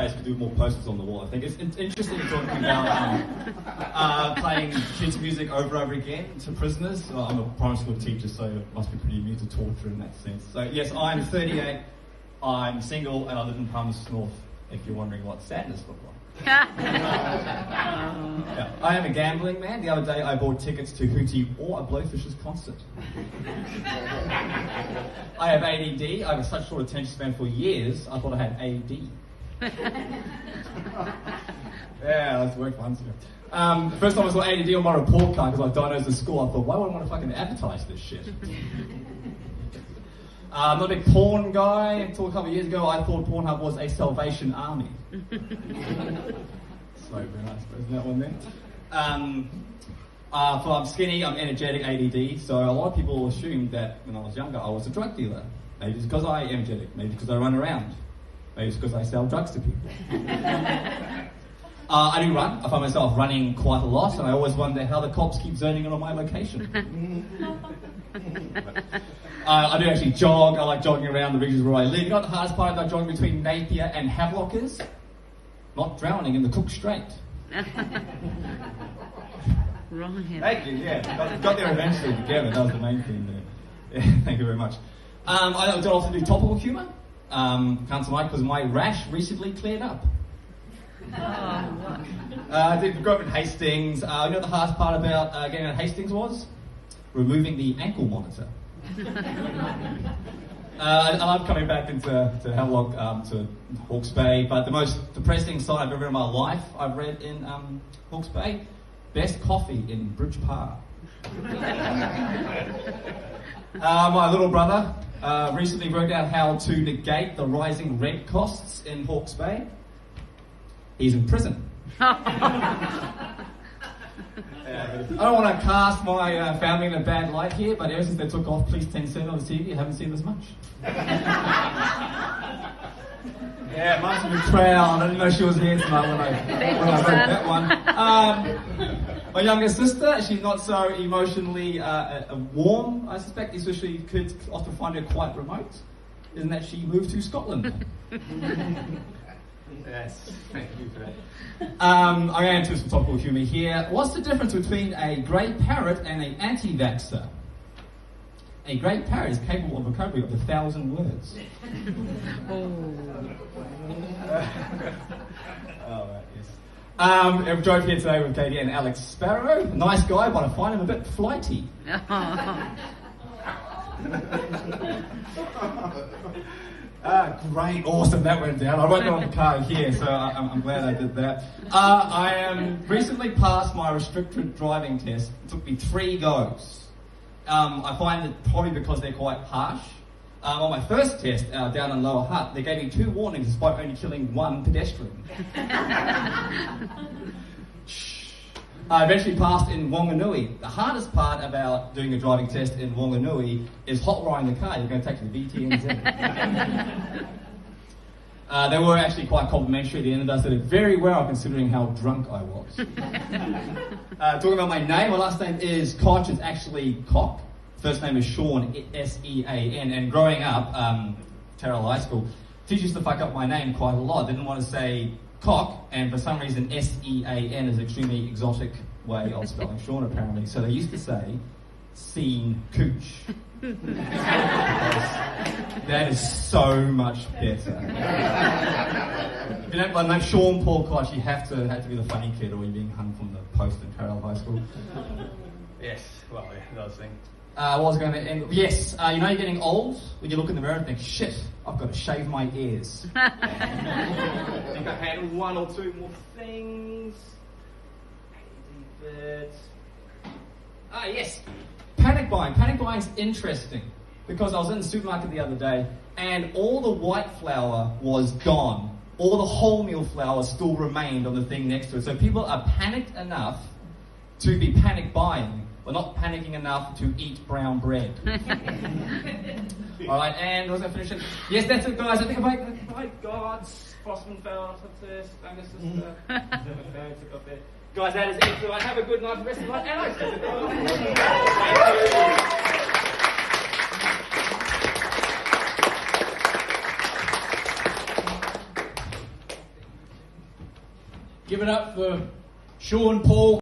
days we do more posters on the wall. I think it's interesting talking about playing kids' music over and over again to prisoners. Well, I'm a primary school teacher, so it must be pretty immune to torture in that sense. So yes, I'm 38, I'm single, and I live in Palmerston North, if you're wondering what sadness looks like. Yeah, I am a gambling man. The other day I bought tickets to Hootie or a Blowfish's concert. I have ADD. I have such short attention span for years. I thought I had AD. Yeah, that's worked once ago. First time I saw ADD on my report card because I was diagnosed at school, I thought, why would I want to fucking advertise this shit? I'm not a big porn guy. Until a couple of years ago, I thought Pornhub was a Salvation Army. So very nice, isn't that one there? I'm skinny, I'm energetic, ADD. So a lot of people assumed that when I was younger, I was a drug dealer. Maybe it's because I'm energetic. Maybe it's because I run around. Maybe it's because I sell drugs to people. I do run. I find myself running quite a lot, and I always wonder how the cops keep zoning in on my location. I do actually jog. I like jogging around the regions where I live. You know what the hardest part about jogging between Napier and Havelock is? Not drowning in the Cook Strait. Wrong here. Thank you, yeah. Got there eventually together. That was the main thing there. Yeah, thank you very much. I also do topical humour. Can't tonight because my rash recently cleared up. I did grow up in Hastings. You know what the hardest part about getting out of Hastings was? Removing the ankle monitor. I love coming back into Havelock, to Hawke's Bay, but the most depressing sight I've ever read in my life, I've read in Hawke's Bay, best coffee in Bridge Park. My little brother recently worked out how to negate the rising rent costs in Hawke's Bay. He's in prison. I don't want to cast my family in a bad light here, but ever since they took off Police 10-7 on the TV, I haven't seen this much. Yeah, Mum's a betrayal. I didn't know she was here tonight when I wrote that one. My younger sister, she's not so emotionally warm, I suspect, especially kids often find her quite remote. Isn't that she moved to Scotland? Yes, thank you for that. I'm going into some topical humour here. What's the difference between a grey parrot and an anti-vaxxer? A grey parrot is capable of vocabulary of 1,000 words. Right, yes. I drove here today with Katie and Alex Sparrow. Nice guy, but I find him a bit flighty. Great, awesome, that went down. I wrote that on the card here, so I'm glad I did that. I am recently passed my restricted driving test. It took me 3 goes. I find it probably because they're quite harsh. On my first test down in Lower Hutt, they gave me 2 warnings despite only killing 1 pedestrian. I eventually passed in Wanganui. The hardest part about doing a driving test in Wanganui is hot wiring the car. You're going to take to the VTNZ. They were actually quite complimentary at the end of it. I did it very well considering how drunk I was. Talking about my name, my last name is Koch. It's actually Cock. First name is Sean, S-E-A-N. And growing up, Terrell High School, teachers used to fuck up my name quite a lot. They didn't want to say Cock, and for some reason S-E-A-N is an extremely exotic way of spelling Sean apparently. So they used to say Seen Cooch. That is so much better. If you don't like name Sean Paul Koch, you have to be the funny kid or you're being hung from the post in Carroll High School. Yes, well, yeah, that was the thing. What was going to end? Yes, you know you're getting old when you look in the mirror and think, shit, I've got to shave my ears. I think I had 1 or 2 more things. Yes, panic buying. Panic buying is interesting because I was in the supermarket the other day and all the white flour was gone. All the wholemeal flour still remained on the thing next to it. So people are panicked enough to be panic buying. We're not panicking enough to eat brown bread. Alright, and was I finishing? Yes, that's it, guys. I think my God's Frostman fell off the younger sister. Guys, that is it. So have a good night. Rest of the night. Give it up for Sean Paul.